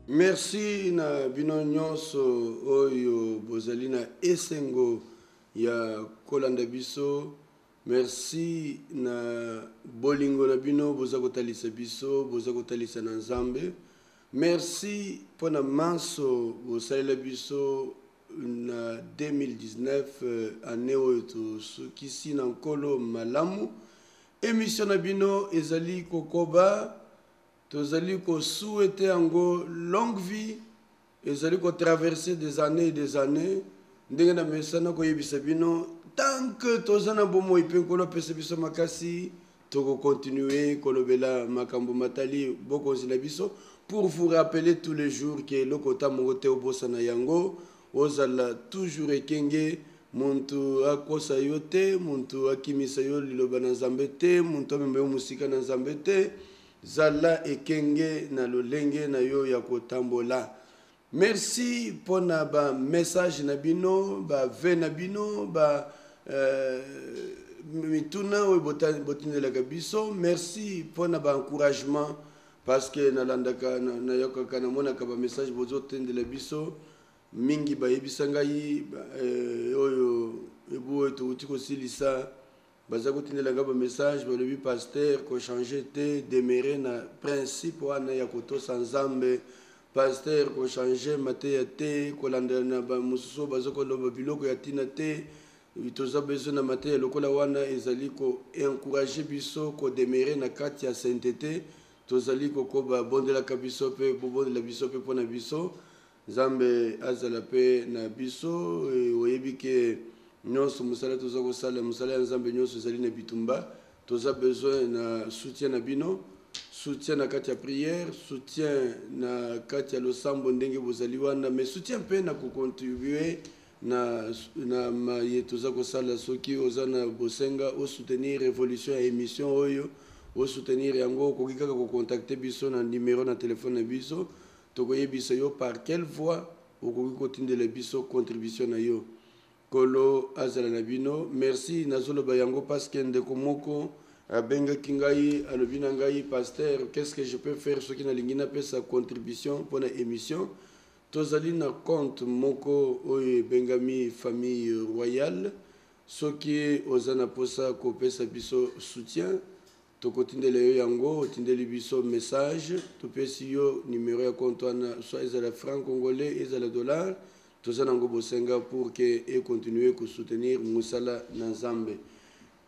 Merci na bino nyonso oyo bozali na esengo ya kolanda biso. Merci na bolingo na bino boza kotalisa biso, boza kotalisa na Nzambe. Merci pona manso bosalela biso na 2019 année oyo tosukisi na nkolo malamu. Émission na bino ezali kokoba tozali ko souhaiter yango longue vie, ezali ko traverser des années et des années. Ndenge na mesana ko yebisa bino tant que tozana bomo ipenkolo pesa biso makasi toko continuer kolobela makambo matali bokonzi na biso pour vous rappeler tous les jours que lokota mongote obosa na yango ozala toujours ekenge muntu akosa yo te, muntu akimisa yo liloba na Nzambe te, muntu amemba yo musika na Nzambe te. Zala ekenge na lolenge na yo ya kotambola. Merci pour na ba message na bino, ba ve na bino, ba mituna o botinela biso. Merci pour na ba encouragement parce que na landaka na yoka na mona ka ba message bozo tendela biso mingi ba yebisa ngai oyo ebu to utiko silisa. Baza kotinela ngaba message balobi pasteur ko changer te demeurer na principe wana ya kotosa Nzambe. Pasteur ko changer mateya te kolanda na ba mususu baza koloba biloko ya tina te toza besoin na mateya lokola wana ezali ko encourager biso ko demeurer na kati ya sainteté tozali kokoba bondela biso pe bobondela biso pe pona biso Nzambe azala pe na biso oyebi ke nyonso musala toza kosala musala ya Nzambe nyonso ezali na bitumba toza besoin na soutien na bino, soutien na kati ya prière, soutien na kati ya losambo ndenge bozali wana, mais soutien pe na kocontribuer na maye toza kosala soki oza na bosenga o soutenir révolution ya émission oyo o soutenir yango koki kaka kocontacter biso na numéro na téléphone na biso tokoyebisa yo par quelle voie okoki kotindela biso contribution na yo. Kolo azala na bino merci nazoloba yango parce que ndeko moko abenga kingai alobina ngai pasteur qu'est-ce que je peux faire ce qui na lingina pesa contribution pour la émission tozali na compte moko oyo bengami famille royale soki ozana posa ko pesa biso soutien tokotindela yo yango otindeli biso message topesi yo numéro ya compte wana soit ezala franc congolais ezala dollar tozanango bosenga pour que et continuer à soutenir musala na Nzambe.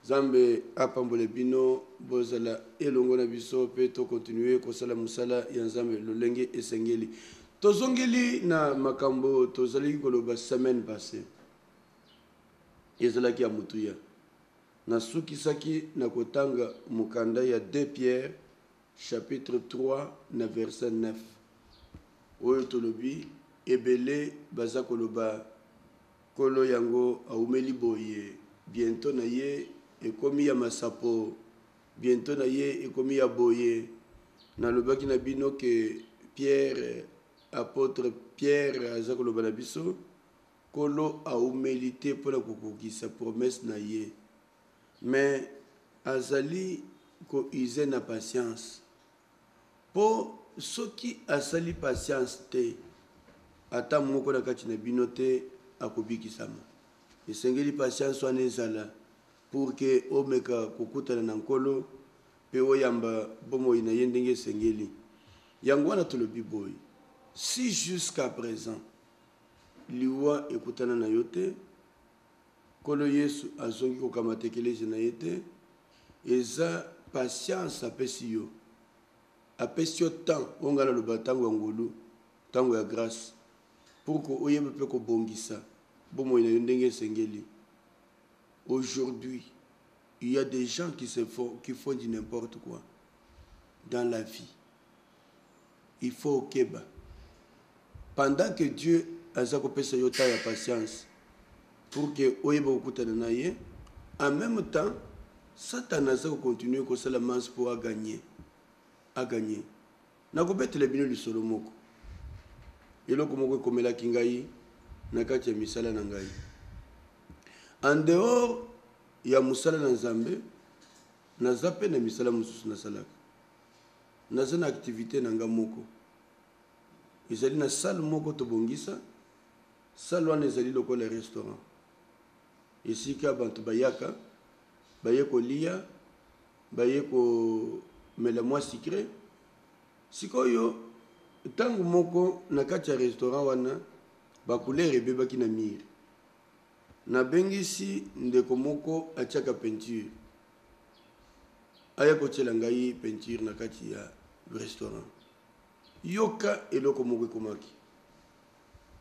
Nzambe apambole bino bozala elongo na biso pe to continuer kosala musala ya Nzambe lolenge esengeli. Tozongeli na makambo tozali koloba semaine passée. Ezala ki ya mutuya. Na sukisaki na kotanga mukanda ya 2 Pierre chapitre 3 na verset 9. Oyo tolobi ebele baza koloba kolo yango aumeli boye bientôt na ye ekomi ya masapo bientôt na ye ekomi ya boye na lobaki na bino ke Pierre apôtre Pierre aza koloba na biso kolo aumeli te mpona kokokisa promesse na ye mais azali ko use na patience po soki asali patience te ata moko na kati na bino te akobikisama esengeli patience wana ezala pour que omeka kokutana na nkolo pe oyamba bomoi na ye ndenge esengeli yango wana tolobi boy si jusqu'à présent liwa ekutana na yo te nkolo Yesu azongi kokamata ekelezi na ye te eza patience apesi yo temps ongana loba ntango ya ngolu ntango ya grâce pour que oyebe pe ko bongisa bomo ina ndenge sengeli. Aujourd'hui il y a des gens qui font du n'importe quoi dans la vie. Il faut keba pendant que Dieu aza ko pesa yo ta ya patience pour que oyebe okutana na ye en même temps Satan aza ko continuer ko sala manche pour gagner na ko betela bino lisolo moko eloko moko komela kingai na kati ya misala na ngai en dehors ya musala na Nzambe naza pe na misala mususu nasalaka naza na activité na nga moko ezali na salle moko tobongisa salle wana ezali lokola restaurant esika bantu bayaka baye kolia baye komela mwa sucre sikoyo ntango moko na kati ya restaurant wana bacouleur ebebaki na mire nabengisi ndeko moko atiaka peinture aya kotiela ngai peinture na kati ya restaurant yoka eloko moko ekomaki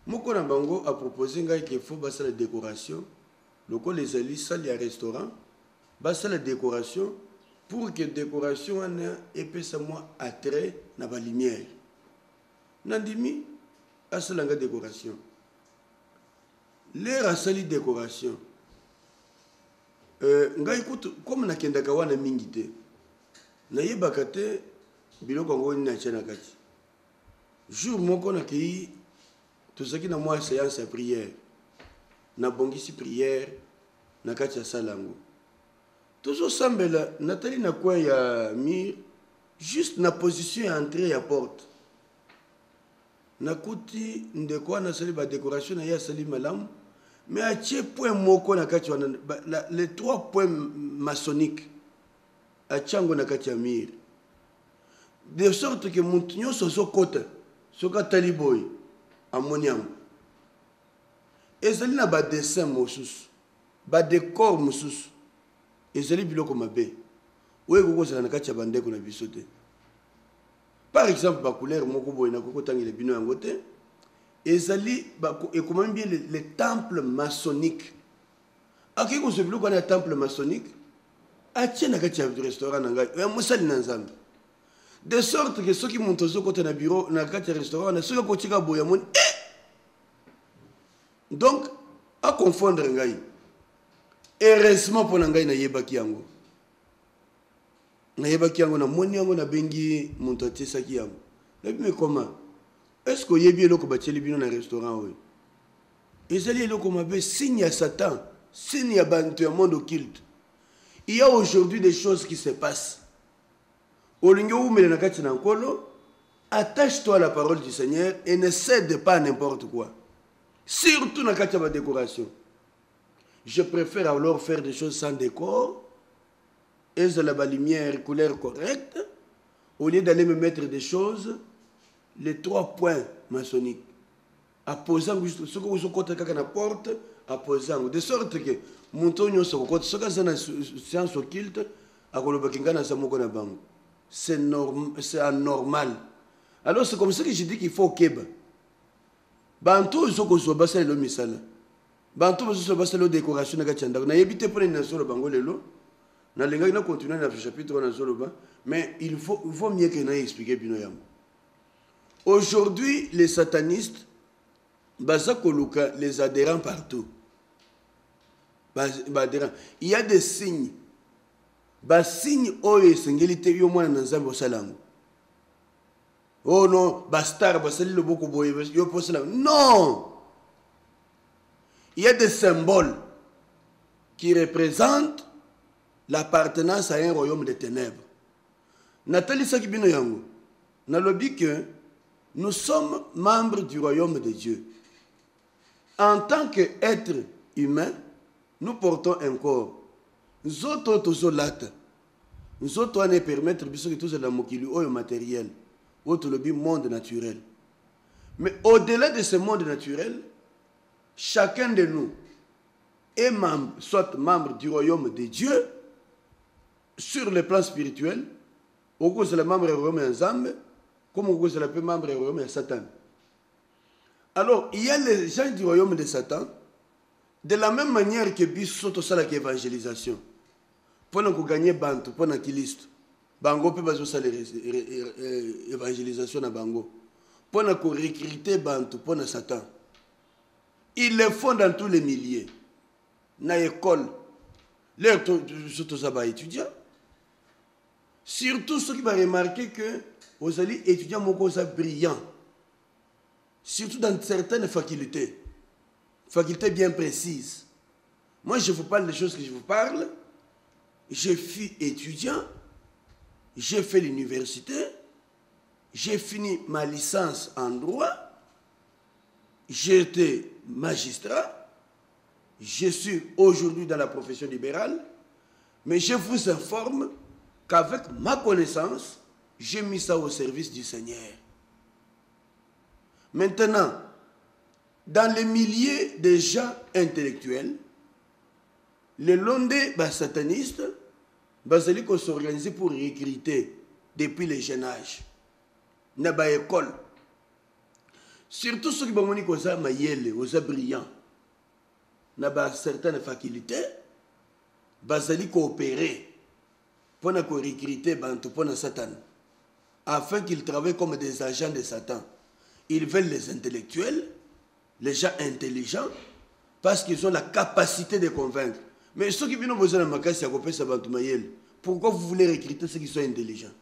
moko na bango apropose ngai ke faut basala décoration lokola ezali salle ya restaurant basala décoration pour que décoration wana epesa mwa attrait na balumière nandimi asala nga décoration l'air asali décoration ngai kutu comme nakendaka wana mingi te nayebaka te biloko yango nini atia na kati jour moko nakei tozalaki na mwa séance ya prière nabongisi prière na kati ya sala yango tozosambela natali na coin ya mire juste na position ya entrée ya porte nakuti ndeko wana asali badécoration na ye asali malamu mais atie point moko na kati wana les 3 points maçonniques atia yango na kati ya mire de sorte que moto nyonso azokota soki atali boye amoni yango ezali na badessin mosusu badécor mosusu ezali biloko mabe oyo ekokozala na kati ya bandeko na biso te par exemple bacouleur moko boye nakokotangela bino yango te ezali ekomami bien le temple maçonnique akoki kozwa biloko wana ya temple maçonnique atie na kati ya restaurant na ngai ya mosali na nzambe de sorte que soki moto azokota na bureau na kati ya restaurant wana soki akotika boye amoni donc aconfondre ngai heureusement mpo na ngai nayebaki yango namoni yango nabengi moto atiesaki yango nabime koma est ce que oyebi eloko batieli bino na restaurant oyo ezali eloko mabe signe ya Satan signe ya bantu ya monde occulte il y a aujourd'hui des choses qui se passent olingi oumela na kati na nkolo attache-toi à la parole du Seigneur et ne cède pas à n'importe quoi surtout na kati ya badécoration je préfère alors faire des choses sans décor et de la lumière couleur correcte au lieu d'aller me mettre des choses les 3 points maçonniques apposant juste ce que vous côté kaka na porte apposant de sorte que moto nyonso ko côté soka sana séance occulte akoloba kingana sa moko na bango c'est anormal alors c'est comme ça que je dis qu'il faut keba bantu zoko zo basala lo misala bantu zo basala lo décoration na kachanda na yebite pone na solo bango lelo na lenga na continuer na chapitre na solo ba mais il faut mieux que na expliquer bino yango. Aujourd'hui, les satanistes, les adhérents partout. Il y a des signes. Signes oye sengilite yo mwana na nzambe osalango. Oh non, bastar basali le boko boye yo posalango. Non. Il y a des symboles qui représentent l'appartenance à un royaume de ténèbres. Nathalie Sakibino yango. Nalobi que nous sommes membres du royaume de Dieu. En tant qu'être humain, nous portons un corps. Nous autres, nous autres, on permettre que tout cela est matériel, autre le monde naturel. Mais au-delà de ce monde naturel, chacun de nous est membre, soit membre du royaume de Dieu, sur le plan spirituel, au cause de la membre du royaume ensemble, comme on peut l'appeler membre du royaume de Satan. Alors, il y a les gens du royaume de Satan, de la même manière que Bissoto Sala qui évangélisation. Pendant qu'on gagne Bantu, pendant qu'il liste, Bango peut pas évangélisation à Bango. Pendant qu'on recrute Bantu, pendant Satan. Ils le font dans tous les milieux. Dans l'école, les étudiants. Surtout ceux qui vont remarquer que vous allez étudier mon cours brillant. Surtout dans certaines facultés. Facultés bien précises. Moi, je vous parle des choses que je vous parle. Je suis étudiant. J'ai fait l'université. j'ai fini ma licence en droit, j'étais magistrat, je suis aujourd'hui dans la profession libérale, mais je vous informe qu'avec ma connaissance, j'ai mis ça au service du Seigneur. Maintenant, dans les milliers de gens intellectuels, les londés satanistes, ils s'organiser pour recruter depuis le jeune âge. Dans l'école. Surtout ceux qui ont brillants, dans certaines facultés, ils coopérer pour recruter pour Satan, afin qu'ils travaillent comme des agents de Satan. Ils veulent les intellectuels, les gens intelligents, parce qu'ils ont la capacité de convaincre. Mais ceux qui viennent besoin de Makassi, pourquoi vous voulez recruter ceux qui sont intelligents?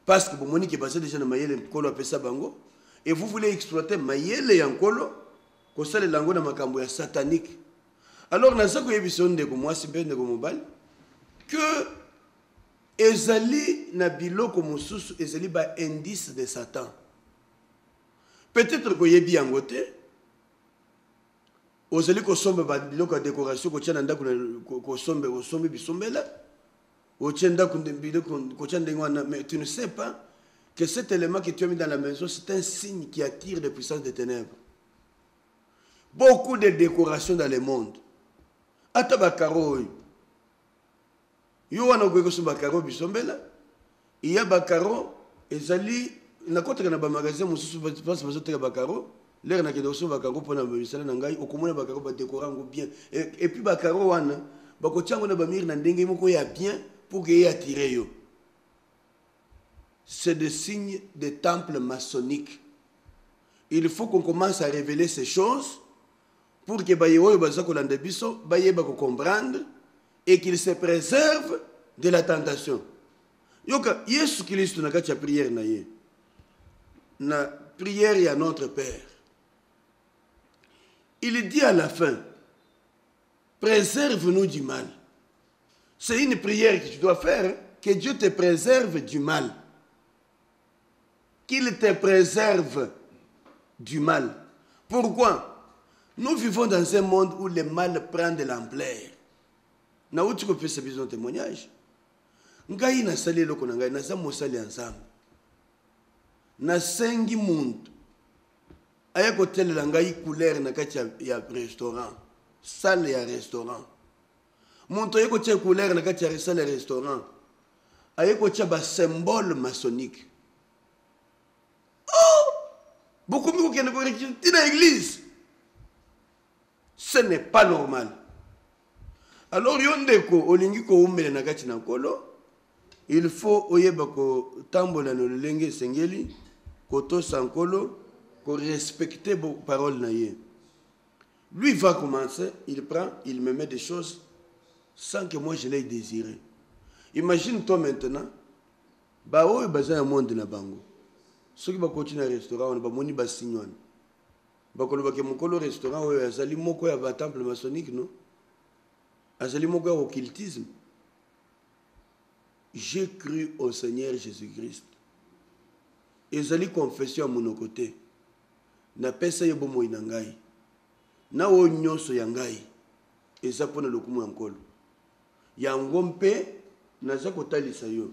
Parce que vous qui passez déjà dans Mayele, et vous voulez exploiter Mayele et Ankolo, que ça les langues dans Makambo satanique. Alors, dans ce que que Ezali Nabilo comme sous Ezali ba indice de Satan. Peut-être que yebi angote, Ozali ko sombe ba biloko décoration ko tchana ndako ko sombe bisombela, o tchenda ko biloko ko tchanda ngwana, mais tu ne sais pas que cet élément que tu as mis dans la maison, c'est un signe qui attire les puissances des ténèbres. Beaucoup de décorations dans le monde. Atabakaro. Yo wana ko so bakaro bisombela, il y a bakaro ezali na kota na ba magasin mususu passe bazoteka bakaro, l'air na kedo so bakaro pona misala na ngai okomona bakaro ba décorango bien et puis bakaro wana bako tsango na ba mir na ndenge moko ya bien pour que y attirer yo. C'est des signes de temples maçonniques. Il faut qu'on commence à révéler ces choses pour que bayewo bazako lande biso bayeba ko comprendre et qu'il se préserve de la tentation. Yoka, Yesu Christ na kati ya prière na ye. Na prière ya notre Père. Il dit à la fin, préserve-nous du mal. C'est une prière que tu dois faire, hein, que Dieu te préserve du mal. Qu'il te préserve du mal. Pourquoi? Nous vivons dans un monde où le mal prend de l'ampleur. Na uti ko pesa besoin témoignage. Ngai na sali loko na ngai na za mosali ensemble. Na sengi muntu. Aya ko telela ngai couleur na kati ya restaurant. Salle ya restaurant. Muntu yeko tia couleur na kati ya salle ya restaurant. Aya ko tia ba symbole maçonnique. Oh! Beaucoup mieux qu'on ne recruter dans l'église. Ce n'est pas normal. Alors, yondeko olingi ko umbele na kati na kolo, il faut oyeba ko tambola no lenge sengeli, ko to sankolo, ko respecter vos paroles na ye. Lui va commencer, il prend, il me met des choses sans que moi je l'ai désiré. Imagine-toi maintenant, ba oyo baza na monde na bango. Ceux qui ba continuer restaurant, on ba moni ba signon. Ba kolo ba ke mokolo restaurant oyo azali moko ya ba temple maçonnique non? Azali moko ya occultisme. J'ai cru au Seigneur Jésus-Christ. Ezali confession à mon côté. Na pesa ye bomo inangai. Na o nyoso ya ngai. Eza pona lokumu ya nkolo. Ya ngompe na za kotalisa yo.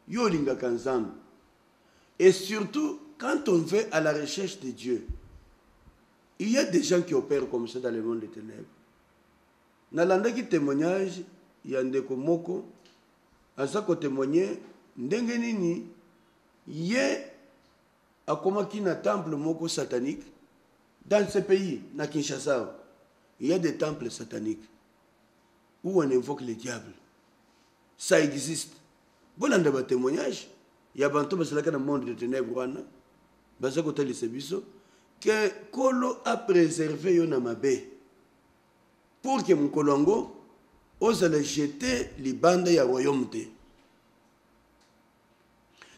Yo linga kanzambe. Et surtout, quand on va à la recherche de Dieu, il y a des gens qui opèrent comme ça dans le monde des ténèbres. Nalanda qui témoignage, il y a ndeko moko, aza ko témoigner, ndenge nini, ye akomaki na temple moko satanique, dans ce pays, na Kinshasa, il y a des temples sataniques, où on invoque le diable. Ça existe. Bon, on a des témoignages, il y a banto basalaka na monde des ténèbres, baza ko talisa biso, que Kolo a préservé yo na mabe. Pour que mon colongo ose le jeter les bandes ya royauté.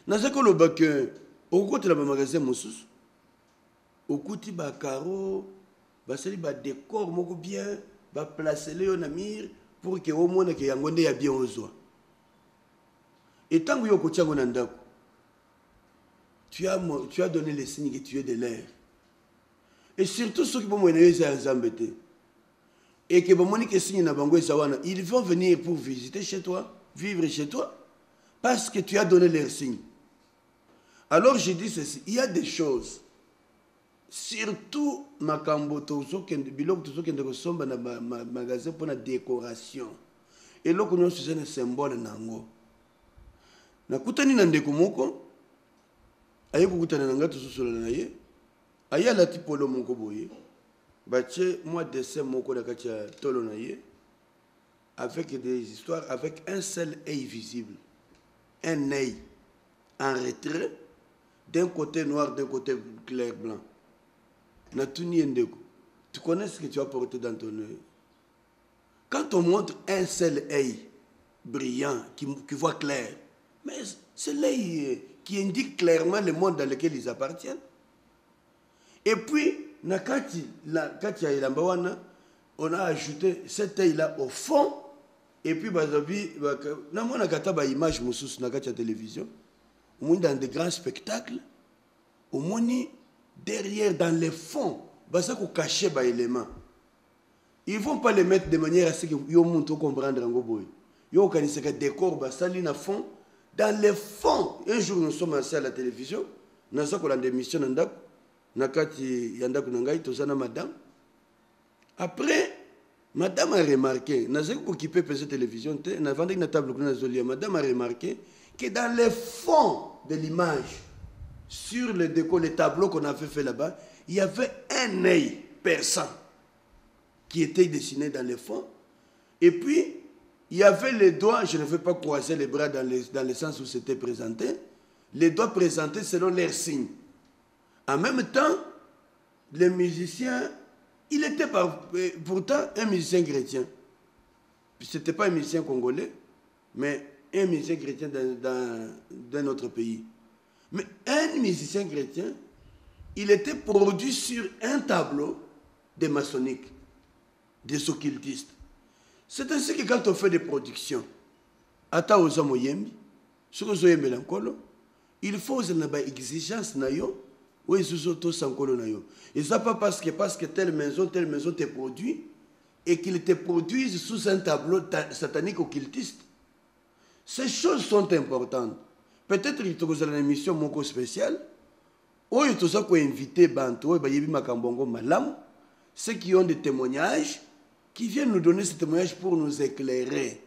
Naza ko loba que au côté la magasin mususu au côté ba caro ba sali ba décor moko bien ba placer le na mur pour que au moins que yangonde ya bien ozwa. Et tant que yo ko tsango na ndako tu as donné les signes que tu es de l'air. Et surtout ceux qui vont me et que ils vont venir pour visiter chez toi, vivre chez toi, parce que tu as donné leurs signes. Alors je dis ceci, il y a des choses, surtout makambo tozo biloko tozo kende kosomba na magasin pour la décoration. Et là nous sommes un symbole nango. Na kutani na ndeko moko aye kukutana na ngato sosola na ye aya la tipolo moko boye bache moi dessin moko na kati ya tolo na ye avec des histoires avec un seul œil visible, un œil en retrait, d'un côté noir, d'un côté clair blanc. Tu connais ce que tu as porté dans ton œil. Quand on montre un seul œil brillant, qui voit clair, mais c'est l'œil qui indique clairement le monde dans lequel ils appartiennent. Et puis, on a ajouté cet œil-là au fond. Et puis, on a image sur la télévision. Dans des grands spectacles, au moins derrière, dans les fonds, ils vont cacher les éléments. Ils ne vont pas les mettre de manière à ce qu'ils puissent comprendre. Ils vont organiser des décors, dans fond. Dans les fonds, un jour nous sommes assis à la télévision, nous avons des émissions, madame. Après, madame a remarqué, nous avons occupé cette télévision, madame a remarqué que dans les fonds de l'image, sur le décor, les tableaux qu'on avait fait là-bas, il y avait un œil perçant qui était dessiné dans les fonds. Et puis, il y avait les doigts, je ne veux pas croiser les bras dans le sens où c'était présenté, les doigts présentés selon leurs signes. En même temps, le musicien, il était pourtant un musicien chrétien. Ce n'était pas un musicien congolais, mais un musicien chrétien d'un autre pays. Mais un musicien chrétien, il était produit sur un tableau des maçonniques, des occultistes. C'est ainsi que quand on fait des productions, il faut une exigence et ça pas parce que telle maison te produit et qu'ils te produisent sous un tableau satanique occultiste. Ces choses sont importantes. Peut-être qu'il y a une émission moko spéciale où il y a invité ceux qui ont des témoignages qui viennent nous donner ces témoignages pour nous éclairer.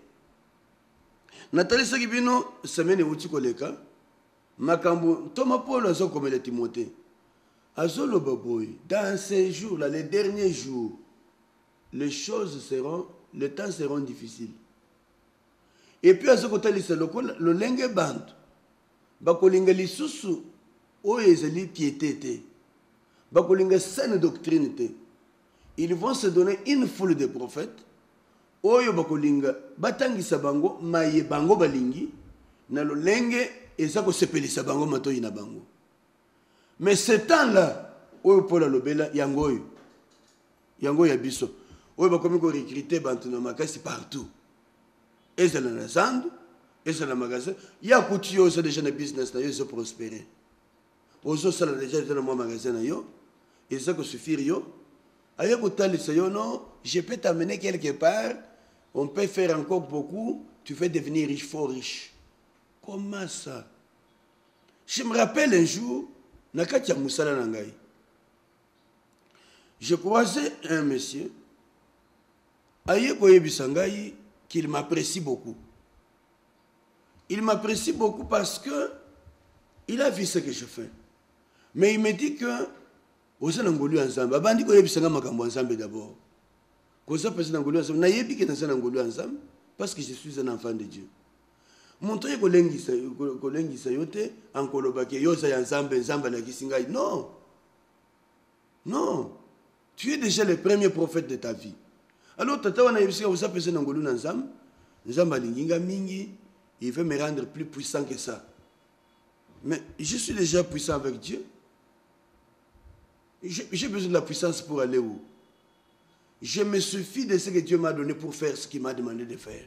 Nathalie Sakibino, semaine où tu connais Makambo, Thomas Paul a comme le Timothée. Azolo Baboy, dans ces jours-là, les derniers jours, les temps seront difficiles. Et puis à ce côté, le lingue band, bakolinga lisusu, oezeli piété, bakolinga saine doctrine. Ils vont se donner une foule de prophètes. Oyo bakolinga batangisa bango maye bango balingi na lolenge ezako sepelisa bango matoyi na bango. Mais ce temps-là, oyo Paul alobela yango ya biso. Oyo bakomi ko recruter bantu na makasi partout. Ezala na zandu, ezala na magasin, ya kuti yo c'est déjà na business na yo se prospérer. Ozo sala déjà dans mon magasin na yo, ezako suffire yo. Non, je peux t'amener quelque part, on peut faire encore beaucoup, tu vas devenir riche, fort riche. Comment ça? Je me rappelle un jour, Nakatia Moussala Nangai. Je croisais un monsieur, Ayekoye Bisangai, qu'il m'apprécie beaucoup. Il m'apprécie beaucoup parce que il a vu ce que je fais. Mais il me dit que oza nangolu ensemble abandi ko yebisanga makambo ensemble d'abord koza pesa nangolu ensemble na yebi ke nasa nangolu ensemble parce que je suis un enfant de Dieu monto ye kolengisa yote ankoloba ke yoza ensemble na kisingai. Non, tu es déjà le premier prophète de ta vie. Alors tata wana yebisika oza pesa nangolu ensemble nzamba linginga mingi, il veut me rendre plus puissant que ça. Mais je suis déjà puissant avec Dieu. J'ai besoin de la puissance pour aller où? Je me suffis de ce que Dieu m'a donné pour faire ce qu'il m'a demandé de faire.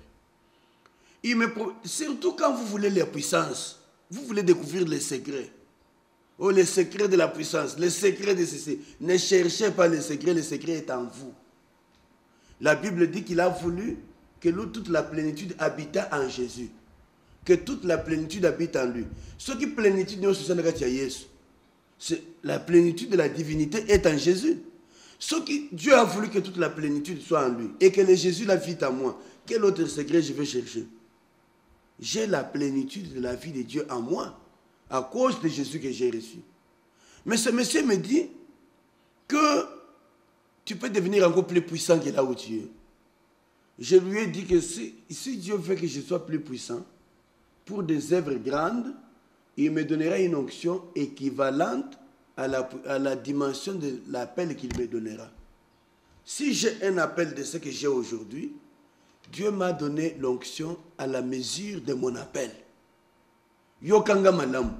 Surtout quand vous voulez la puissance, vous voulez découvrir les secrets. Oh, le secret de la puissance, le secret de ceci. Ne cherchez pas le secret est en vous. La Bible dit qu'il a voulu que toute la plénitude habita en Jésus. Que toute la plénitude habite en lui. Ce qui plénitude nous c'est la plénitude de la divinité est en Jésus. Ce qui Dieu a voulu que toute la plénitude soit en lui et que le Jésus la vit en moi. Quel autre secret je vais chercher? J'ai la plénitude de la vie de Dieu en moi à cause de Jésus que j'ai reçu. Mais ce monsieur me dit que tu peux devenir encore plus puissant que là où tu es. Je lui ai dit que si Dieu veut que je sois plus puissant, pour des œuvres grandes, il me donnera une onction équivalente à la dimension de l'appel qu'il me donnera. Si j'ai un appel de ce que j'ai aujourd'hui, Dieu m'a donné l'onction à la mesure de mon appel. Yokanga malam.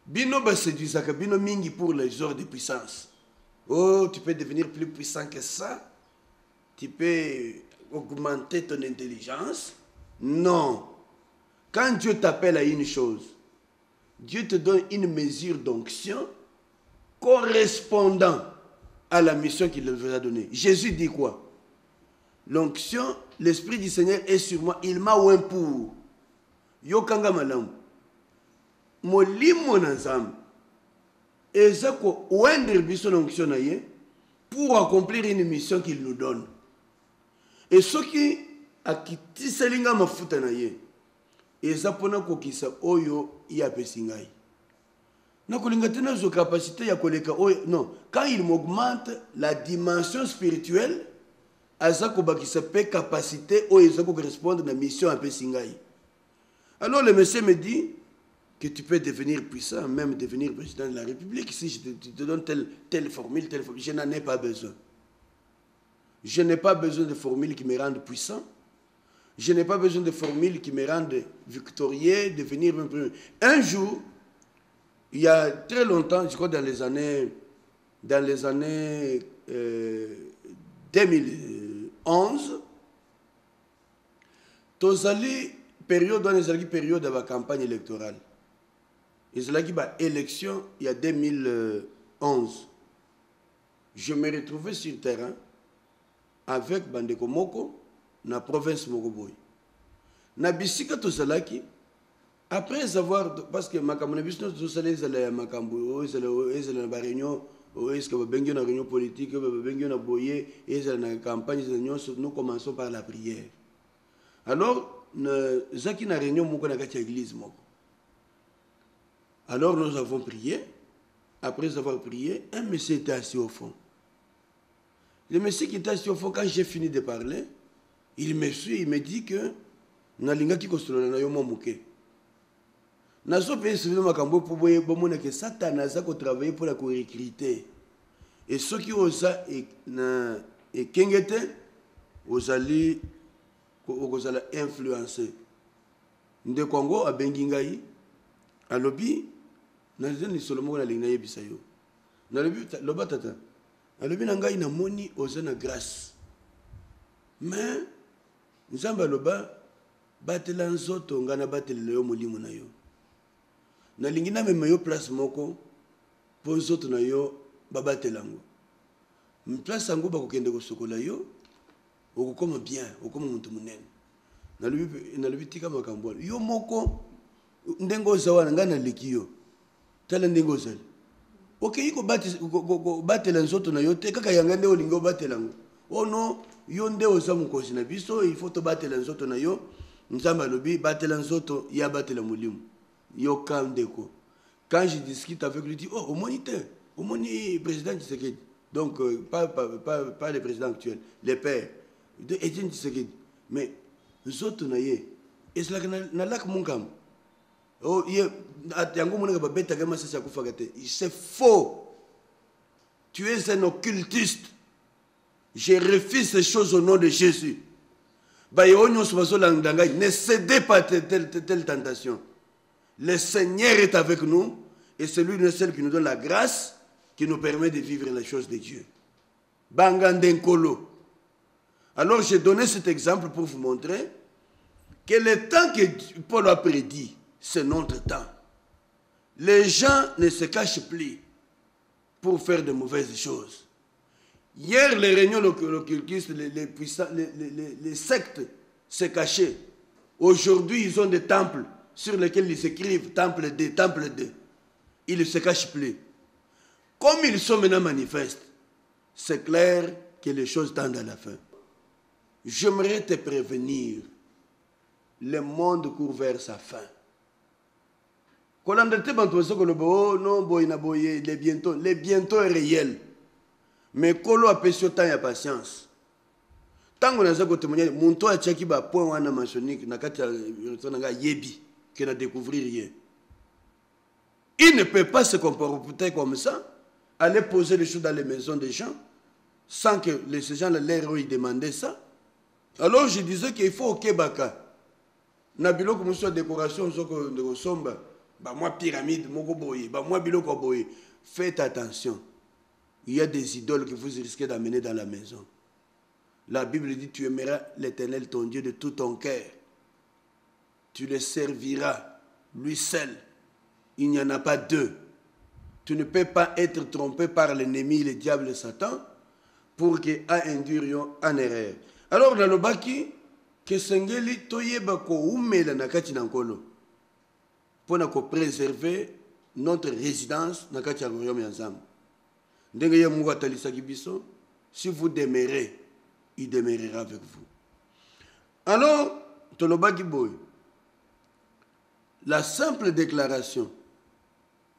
Bino basedusaka, bino mingi pour les heures de puissance. Oh, tu peux devenir plus puissant que ça. Tu peux augmenter ton intelligence. Non. Quand Dieu t'appelle à une chose, Dieu te donne une mesure d'onction correspondant à la mission qu'il vous a donnée. Jésus dit quoi? L'onction, l'Esprit du Seigneur est sur moi, il m'a oint pour. Yokanga malam. Molimo nanzam. Ezako oindre biso l'onction naye pour accomplir une mission qu'il nous donne. Et ce qui a quitté selinga mafuta naye. Ezapona kokisa oyo ya pesingai. Na kolinga tena zo capacité ya koleka oyo non, quand il m'augmente la dimension spirituelle, azako bakisa pe capacité oyo ezako correspondre na mission à pesingai. Alors le monsieur me dit que tu peux devenir puissant, même devenir président de la République si je te donne telle formule, je n'en ai pas besoin. Je n'ai pas besoin de formules qui me rendent puissant. Je n'ai pas besoin de formules qui me rendent victorieux, devenir un peu. Un jour, il y a très longtemps, je crois dans les années 2011, tozali période de la campagne électorale. Il y a eu élection il y a 2011. Je me retrouvais sur le terrain avec Bandeko Moko, dans la province Mokoboy. Na bisika tozalaki, après avoir, parce que makambo bisno tozalé zala makambo, ezala na réunion, est-ce que bengi na réunion politique, bengi na boye, ezala na campagne nous commençons par la prière. Alors, zaki na réunion moko na kati église moko. Alors nous avons prié. Après avoir prié, un monsieur était assis au fond. Le monsieur qui était assis au fond, quand j'ai fini de parler, il me suit, il me dit que nalinga ki kosolo na yo momuke. Nazo pe sivino makambo pour boye bomona que Satan aza ko travailler pour la recruter. Et ceux qui osa et kengete osali kozala influencer. Nde Congo a bengingai alobi na zeni solomo na linga yebisa yo. Na lobi loba tata. Alobi na ngai na moni ozana grâce. Mais nzamba loba batela nzoto ngana batela yo molimo na yo. Na lingi na mema yo place moko po nzoto na yo babatelango. Place ango bakokende ko sokola yo okokoma bien, okoma muntu munene. Na lobi tika makambo. Yo moko ndengo zawana ngana likiyo. Tala ndengo zali. Okay, ko batela nzoto na yo te kaka yanga nde olingo batelango. Oh non, yo nde oza mukosi na biso, il faut to batela nzoto na yo. Nzamba lobi batela nzoto ya batela mulimu. Yo kandeko. Quand je discute avec lui, il dit oh, au moniteur, au président Tshisekedi. Donc pas le président actuel, le père de Etienne Tshisekedi. Mais nzoto na ye, et cela na lak mungam. Oh, c'est faux. Tu es un occultiste. Je refuse ces choses au nom de Jésus. Ne cédez pas à telle tentation. Le Seigneur est avec nous et c'est lui seul qui nous donne la grâce qui nous permet de vivre les choses de Dieu. Bangandenkolo. Alors j'ai donné cet exemple pour vous montrer que le temps que Paul a prédit, c'est notre temps. Les gens ne se cachent plus pour faire de mauvaises choses. Hier, les réunions occultistes, les sectes se cachaient. Aujourd'hui, ils ont des temples sur lesquels ils s'écrivent temple 2, temple 2. Ils ne se cachent plus. Comme ils sont maintenant manifestes, c'est clair que les choses tendent à la fin. J'aimerais te prévenir, le monde court vers sa fin. Les bientôt est réel. Mais kolo a péché autant de patience. Tant qu'on a ça témoigner, mon toit a tchaki ba point wana maçonnique na kati ya yebi qui n'a découvrir rien. Il ne peut pas se comporter comme ça, aller poser les choses dans les maisons des gens sans que ces gens leur aient demandé ça. Alors je disais qu'il faut au Kebaka. Na biloko muso décoration soko de somba, ba moi pyramide moko boye, ba moi biloko boye. Faites attention. Il y a des idoles que vous risquez d'amener dans la maison. La Bible dit, tu aimeras l'Éternel, ton Dieu, de tout ton cœur. Tu le serviras, lui seul. Il n'y en a pas deux. Tu ne peux pas être trompé par l'ennemi, le diable, Satan, pour qu'il induire en erreur. Alors, dans le baki, que Sengeli toyeba ko umela nakati nankolo, pour préserver notre résidence nakati royaume yazam. Si vous demeurez, il demeurera avec vous. Alors, Tolobaki Boy, la simple déclaration,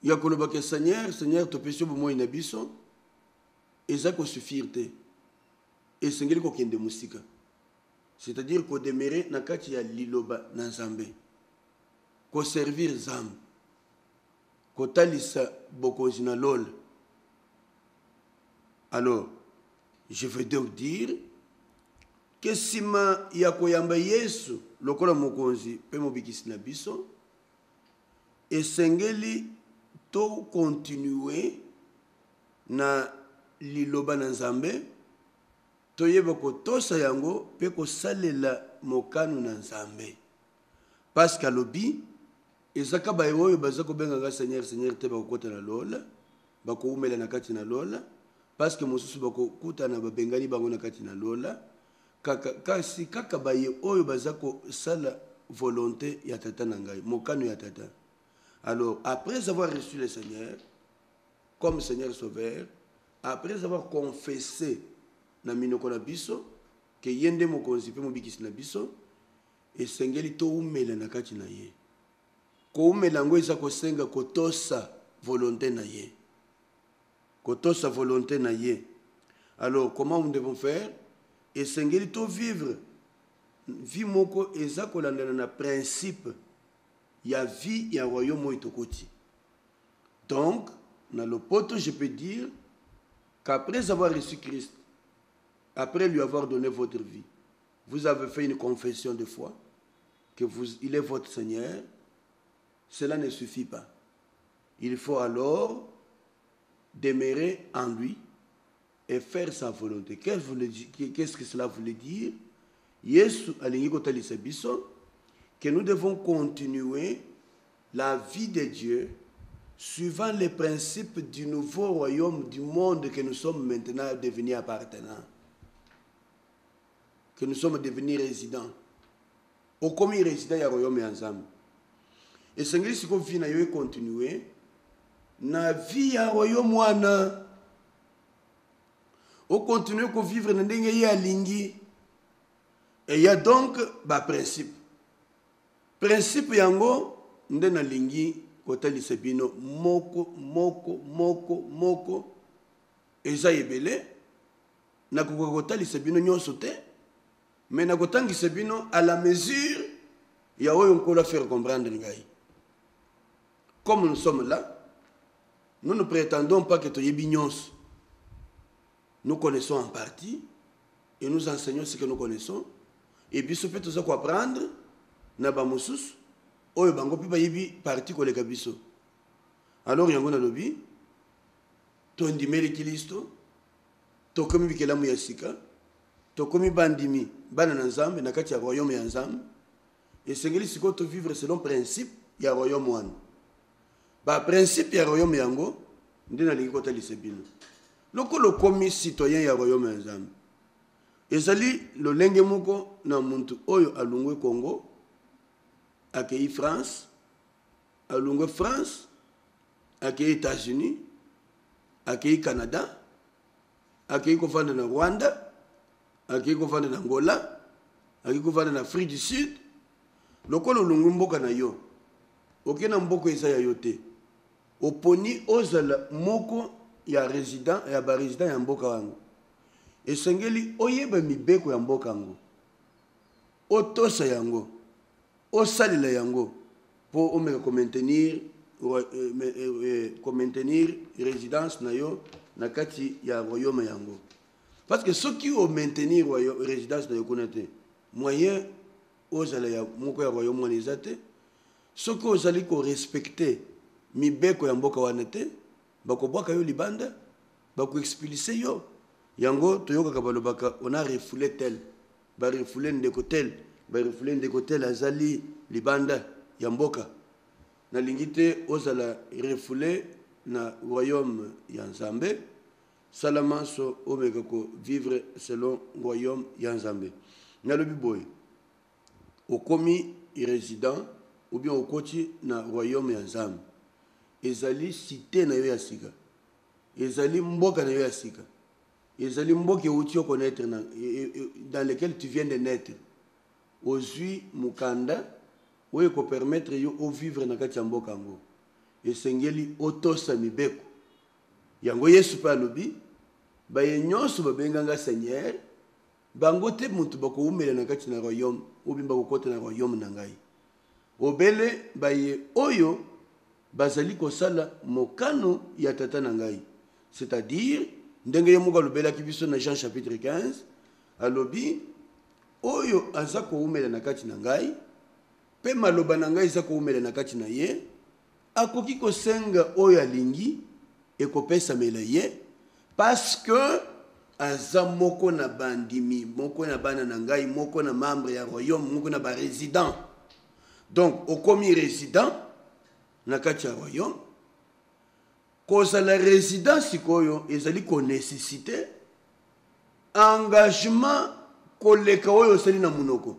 il y a que Seigneur, Seigneur, tu peux sur moi une abysso, et ça qu'on suffit, et Seigneur, qu'on ait de musique. C'est-à-dire qu'on demeure dans kati ya liloba nanzambe, qu'on servir zam, qu'on talisa bokozina lol. Alors, je veux donc dire que si ma yakoyamba Yesu lokola mokonzi pe mobikisi na biso esengeli to continuer na liloba na Nzambe toyeba ko tosa yango pe ko salela mokanu na Nzambe parce que lobi ezaka ba oyo bazako benga Seigneur Seigneur te ba kokota na lola ba ko umela na kati na lola parce que mosusu bako kutana babengani bango na kati na lola kasi kaka baye oyo bazako sala volonté ya tata na ngai mokano ya tata. Alors après avoir reçu le Seigneur comme Seigneur sauveur, après avoir confessé na minoko na biso que yende mokonzi pe mobikisi na biso esengeli to umela na kati na ye ko umela ngo eza ko senga ko tosa volonté na ye. Koto sa volonté na ye. Alors, comment nous devons faire? Et sengeli to vivre. Vie moko eza kolandana na principe. Ya vie ya royaume mo itokoti. Donc, dans le poto, je peux dire qu'après avoir reçu Christ, après lui avoir donné votre vie, vous avez fait une confession de foi, que il est votre Seigneur, cela ne suffit pas. Il faut alors demeurer en lui et faire sa volonté. Qu'est-ce que cela voulait dire? Yesu alingi kotalisa biso que nous devons continuer la vie de Dieu suivant les principes du nouveau royaume du monde que nous sommes maintenant devenus appartenants, que nous sommes devenus résidents. Au commis résident du royaume ensemble. Et c'est ce qu'on vient à continuer. Na vie ya royaume wana on continue à vivre na ndenge ya lingi et il y a donc ba principe yango nde na lingi kotalisa bino moko eza ebele na kotalisa bino nyonso te mais na kotangisa bino à la mesure ya oyo nkola faire comprendre ngai. Comme nous sommes là, nous ne prétendons pas que toyebi nyonso. Nous connaissons en partie et nous enseignons ce que nous connaissons. Et puis, ce que nous avons apprendre, na ba mosusu, oyo bango pi bayebi partie koleka biso. Alors, yango na lobi, tondimeli Kristo, tokomi bikelamu ya sika, tokomi bandimi, bana na Nzambe, na kati ya royaume ya Nzambe, et sengeli siko to vivre selon principe ya royaume wana. ba principe ya royaume yango nde nalingi kotalisa bino lokolo komi citoyen ya royaume ya Nzambe ezali lolenge moko na muntu oyo alungwe Congo akei France alungwe France akei États-Unis akei Canada akei kofanda na Rwanda akei kofanda na Angola akei kofanda na Afrique du Sud lokolo lungwe mboka na yo okena mboko eza ya yo te oponi ozala moko ya résident ya ba résident ya mboka wango esengeli oyeba mibeko ya mboka yango otosa yango osalela yango po omeka maintenir résidence na yo na kati ya royaume yango parce que soki o maintenir résidence na yo kuna te moyen ozala ya moko ya royaume wana eza te soki ozali ko respecter mibeko ya mboka wana te bakobwaka yo libanda bakoexpulse yo yango toyokaka balobaka on a refoulé tel barefoulé ndeko tel azali libanda ya mboka nalingi te ozala refoulé na royaume ya Nzambe salama so omeka ko vivre selon royaume ya Nzambe nalobi boye okomi résident ou bien okoti na royaume ya Nzambe ezali cité na yo ya sika ezali mboka na yo ya sika ezali mboka euti yo connaître dans lequel tu viens de naître ozwi mukanda oyo ko permettre yo o vivre na kati ya mboka yango esengeli otosa mibeko yango Yesu pa alobi baye nyonso babenganga Seigneur bango te mutu bakoumela na kati na royaume obi bakokota na royaume na ngai obele baye oyo bazali kosala mokano ya tata na ngai c'est-à-dire ndenge yemuka lobelaki biso na Jean chapitre 15 alobi oyo aza koumela na kati na ngai pe maloba na ngai eza koumela na kati na ye akoki kosenga oyo alingi ekopesamela ye parce que aza moko na bandimi moko na bana na ngai moko na membre ya royaume moko na ba résident donc okomi résident na kati ya royaume kozala résident sikoyo ezali ko nécessité engagement koleka oyo osali na munoko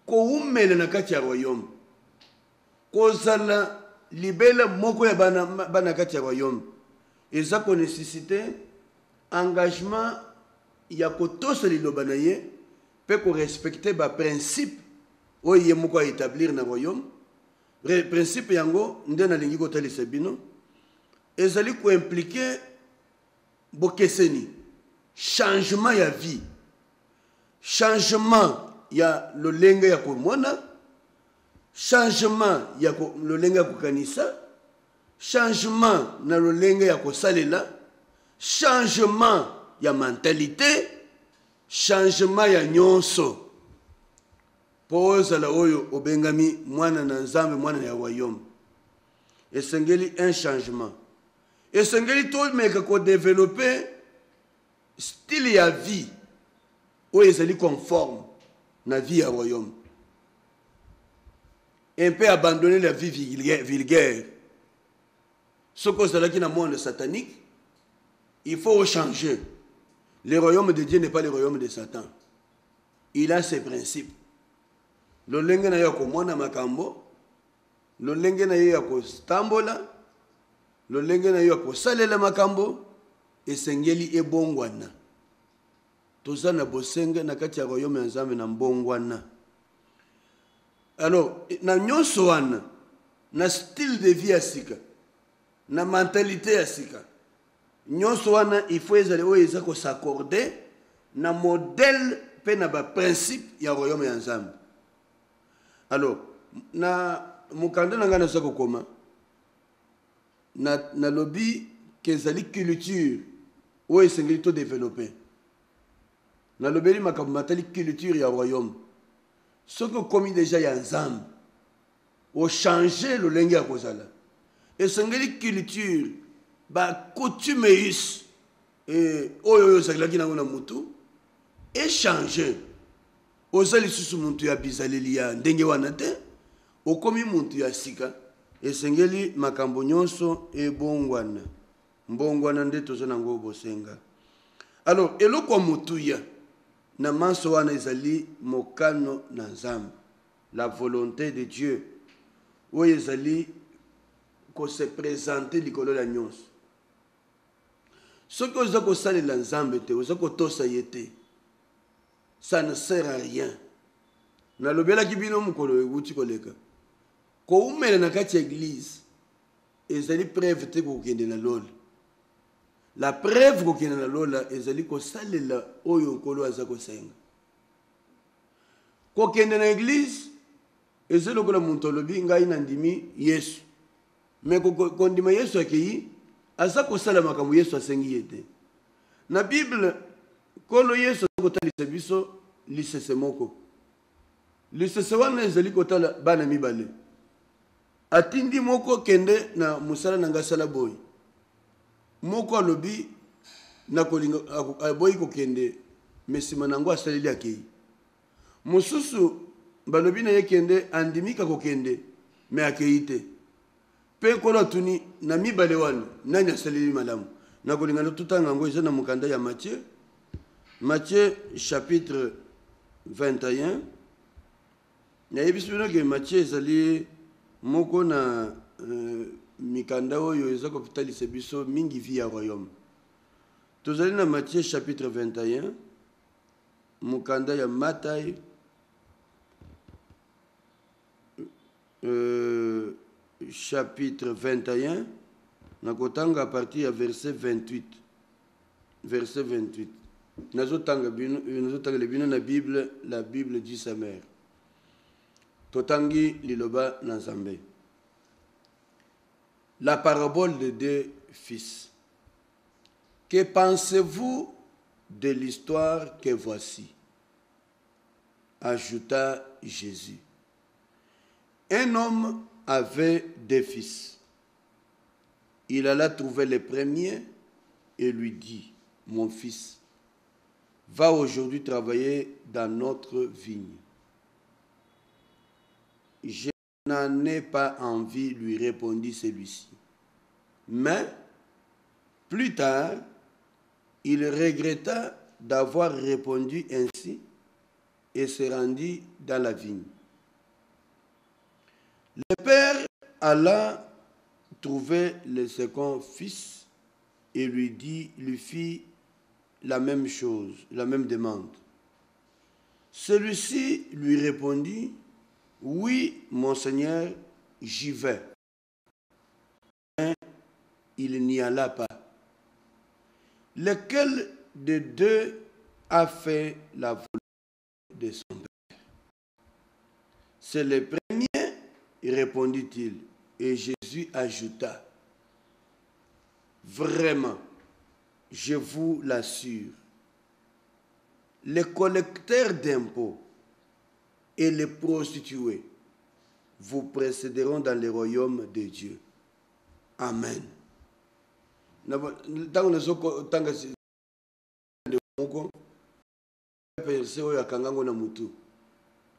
koumela na kati ya royaume kozala libela moko ya bana kati ya royaume eza ko nécessité engagement ya kotosa liloba na ye pe ko respecter ba principe oyo ye moko établir na royaume principe yango nde nalingi kotalisa bino ezali ko impliquer bokeseni changement ya vie changement ya lolenge ya komona changement ya lolenge ya kokanisa changement na lolenge ya kosalela changement ya mentalité changement ya nyonso po ozala oyo obengami mwana na Nzambe mwana ya royaume esengeli un changement esengeli to meka ko développer style ya vie oyo ezali conforme na vie ya royaume un peu abandonner la vie vulgaire ce que ozalaki na monde satanique il faut changer. Le royaume de Dieu n'est pas le royaume de Satan. Il a ses principes. Le lenge na yo komona makambo, le lenge na yo ko stambola, le lenge na yo ko salela makambo, esengeli ebongwana. Tozana bosenga na kati ya royaume ya Nzambe na mbongwana. Alors, na nyonso wana, na style de vie ya sika, na mentalité ya sika. Nyonso wana il faut ezali oyo eza ko s'accorder na modèle pe na ba principe ya royaume ya Nzambe. Alors na mukanda na ngana sako koma na lobby kezali culture oyo esengeli to développer. Na lobeli makambo matali culture ya royaume. Soko komi déjà ya Nzambe o changer le lenge ya kozala. Esengeli culture ba coutume is oyo saklaki nango na mutu échanger ozali susu muntu ya bizaleli ya ndenge wana te okomi muntu ya sika esengeli makambo nyonso ebongwana mbongwana nde toza nango bosenga. Alors eloko mutuya na manso wana ezali mokano na Nzambe, la volonté de Dieu oyo ezali ko se présenter likolo la nyonso. Soki oza kosalela Nzambe te, oza kotosa ye te, ça ne sert à rien. Nalobelaki bino mokolo ewuti koleka koumela na kati ya église ezali preuve te kokende na lola. La preuve kokende na lola ezali kosalela oyo nkolo aza kosenga. Kokende na église ezali lokola muntu alobi ngai nandimi Yesu, me kondima Yesu akei aza kosala makambo Yesu asengi ye te. Na Bible kolo Yesu akotalisa biso lisese moko. Lisese wana ezali kotala bana mibale. Atindi moko kende na musala na ngasala boy. Moko alobi na kolinga aboyi kokende mesima nango asaleli akei. Mususu balobi na ye kende andimika kokende me akei te. Pe kolo tuni na mibale wana nani asaleli malamu. Na kolinga no tutanga ngo eza na mukanda ya Matthieu. Matthieu chapitre 21. Na yebisu bino ke Matthieu ezali moko na mikanda oyo eza kopitalisa biso mingi vi ya royaume. Tozali na Matthieu chapitre 21, mukanda ya Matthieu chapitre 21, na kotanga à partir ya verset 28. Verset 28. Nazotanga le bino na Bible, la Bible dit sa mère. Totangi liloba na Nzambe. La parabole de deux fils. Que pensez-vous de l'histoire que voici? Ajouta Jésus. Un homme avait deux fils. Il alla trouver le premier et lui dit, mon fils, va aujourd'hui travailler dans notre vigne. Je n'en ai pas envie, lui répondit celui-ci. Mais, plus tard, il regretta d'avoir répondu ainsi et se rendit dans la vigne. Le père alla trouver le second fils et lui fit la même chose, la même demande. Celui-ci lui répondit, oui, mon Seigneur, j'y vais. Mais il n'y alla pas. Lequel des deux a fait la volonté de son père? C'est le premier, répondit-il. Et Jésus ajouta, vraiment, je vous l'assure, les collecteurs d'impôts et les prostituées vous précéderont dans le royaume de Dieu. Amen.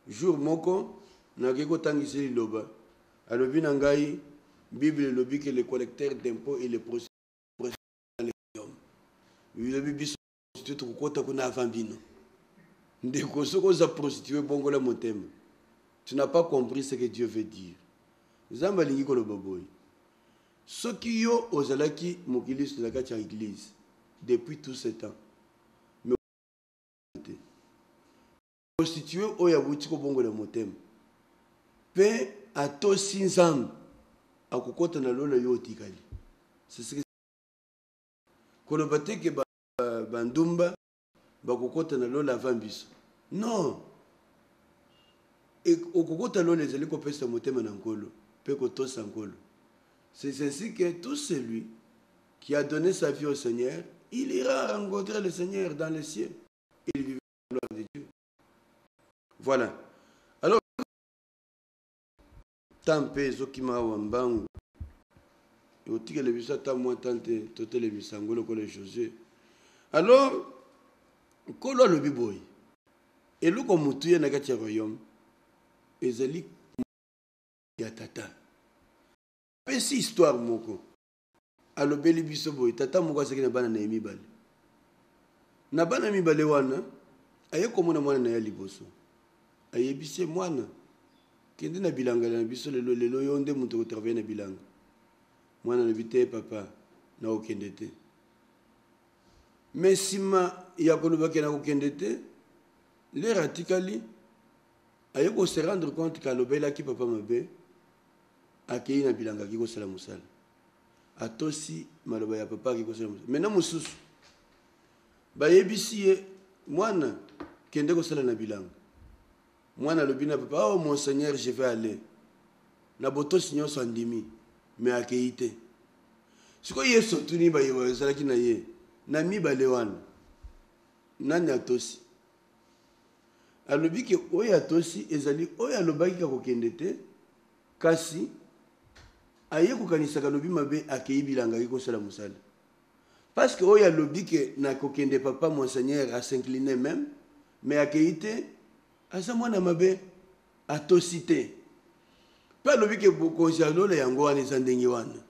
Jour moko nakeko tangisi liloba alobi na ngai Bible lobi que les collecteurs d'impôts et les prostituées dans le royaume. Lobi biso prostituée tukota kuna avambino. Ndeko soko za prostituée bongola motema. Tu n'as pas compris ce que Dieu veut dire. Zamba lingi ko loboboy. Soki yo ozalaki mokilisi na kati ya église depuis tout ce temps. Mais prostituée oya buti ko bongola motema. Pe atosi Nzambe akokota na lola yo tikali. C'est ce que kolobate ke bandumba bakokota na lola avambiso. Non. Et okokota lola ezali kopesa motema na nkolo pe kotosa nkolo. C'est ainsi que tout celui qui a donné sa vie au Seigneur, il ira rencontrer le Seigneur dans les cieux. Il vivra dans la gloire de Dieu. Voilà. Alors, tant pis, ceux qui m'ont wambangu, et au tigre le bisa tant moins tant te le bisangolo que le Josué. Alors, kolo le biboy. Et le comme mutuye na kati ya royaume, ezali ya tata. apesi histoire moko alobeli biso boye tata moko azalaki na bana na ye mibale na bana mibale wana aye komona mwana na ye liboso ayebisi mwana kende na bilanga na biso lelo yo nde moto kotravaille na bilanga mwana alobi te papa na okende te mais nsima ya kolobaki na kokende te lere atikali aye kose rendre compte ke alobelaki papa mabe akei na bilanga aki kosala mosala atosi maloba ya papa aki kosala mosala maintenant mosusu bayebisi ye mwana kende kosala na bilanga mwana alobi na papa oh monseigneur je vais aller na botosi nyonso andimi mais akei te sikoyo yesu atuni bazalaki na ye na mibale wana nani atosi alobi ke oyo atosi ezali oyo alobaki ka kokende te kasi aye kokanisaka alobi mabe akei bilanga aki kosala mosala parce que oyo alobi ke na kokende papa monseigneur asincline même mais akei te aza mwana mabe atosi te mpe alobi ke bokonzi alola yango wana eza ndenge wana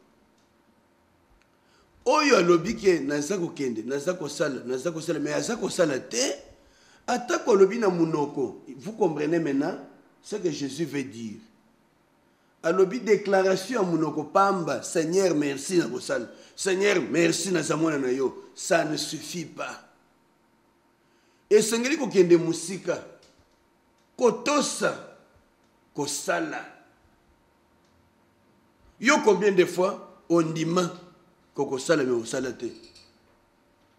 oyo alobi ke naza kokende naza kosala mais aza kosala te atako alobi na munoko. Vous comprenez maintenant ce que Jésus veut dire. Alobi déclaration à munoko pamba Seigneur merci na kosala Seigneur merci na zamona na yo ça ne suffit pas esengeli kokende musika kotosa kosala yo combien de fois on ndima kokosala mais osala te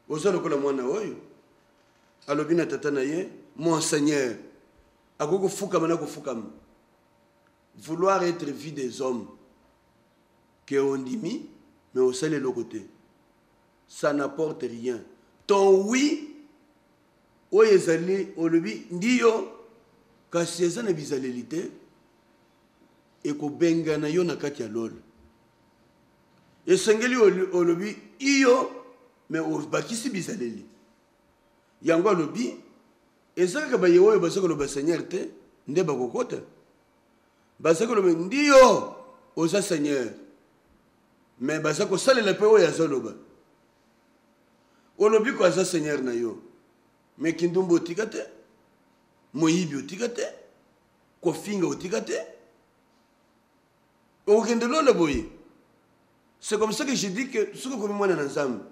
osala kola mwana oyo alobi na tata na ye monseigneur akoko fukama na kofukama vouloir être vu des hommes que on dimi mais osala eloko te ça n'apporte rien ton oui oyo ezali olobi ndiyo kasi eza na bizaleli te ekobengana yo na kati ya lolo esengeli olobi iyo mais obakisi bizaleli yango alobi eza kaka baye oyo baza koloba seigneur te nde bakokota baza koloba ndiyo oza seigneur mais baza kosalela mpe oyo aza loba olobi ko aza seigneur na yo mais kindumba otika te moyibi otika te kofinga otika te okende lola boye. C'est comme ça que je dis que ce que nous avons ensemble,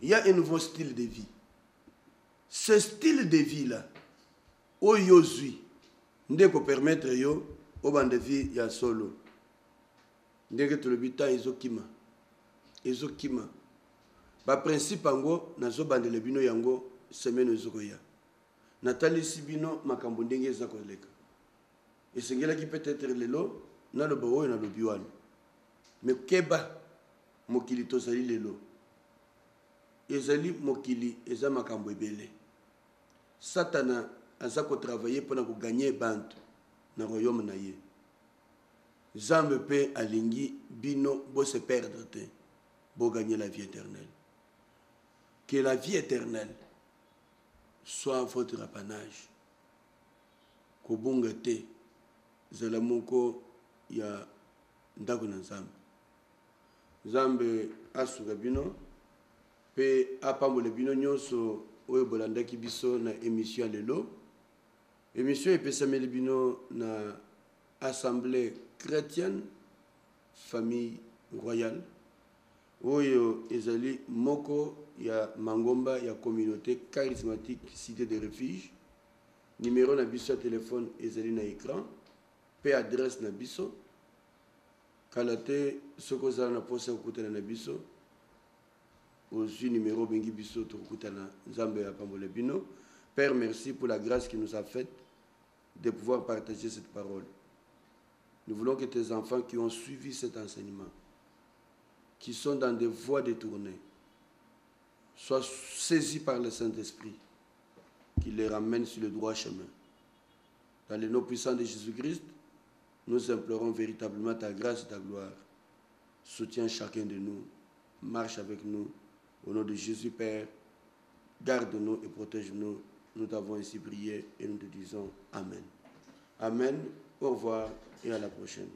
il y a un nouveau style de vie. Ce style de vie-là, au yozui, nous peut permettre yo au bande de vie ya solo. Ndenge to le bitan ezokima. Ezokima. Ba principe ngo nazo bande le bino yango semaine ezokoya. Natali sibino makambo ndenge za koleka. Esengela ki peut-être lelo na lo bawo na lo biwana. Mais keba mokili tozali lelo ezali mokili eza makambo ebele satana aza kotravailler mpona koganye bantu na royaume na ye nzambe mpe alingi bino bose perdre te boganye la vie éternelle. Que la vie éternelle soit votre apanage kobunga te zala moko ya ndako na nzambe. Nzambe asuka bino pe apambola bino nyonso oyo bolandaki biso na émission lelo. Émission epesameli bino na assemblée chrétienne famille royale oyo ezali moko ya Mangomba ya communauté charismatique cité de refuge. Numéro na biso ya téléphone ezali na écran pe adresse na biso kalate soko zala na posa kokutana na biso ozwi numéro bengi biso tokutana nzambe ya pambola bino. Père, merci pour la grâce qu'il nous a faite de pouvoir partager cette parole. Nous voulons que tes enfants qui ont suivi cet enseignement, qui sont dans des voies détournées, soient saisis par le Saint-Esprit, qui les ramène sur le droit chemin. Dans le nom puissant de Jésus-Christ, nous implorons véritablement ta grâce et ta gloire. Soutiens chacun de nous, marche avec nous. Au nom de Jésus, Père, garde-nous et protège-nous. Nous t'avons ainsi prié et nous te disons Amen. Amen, au revoir et à la prochaine.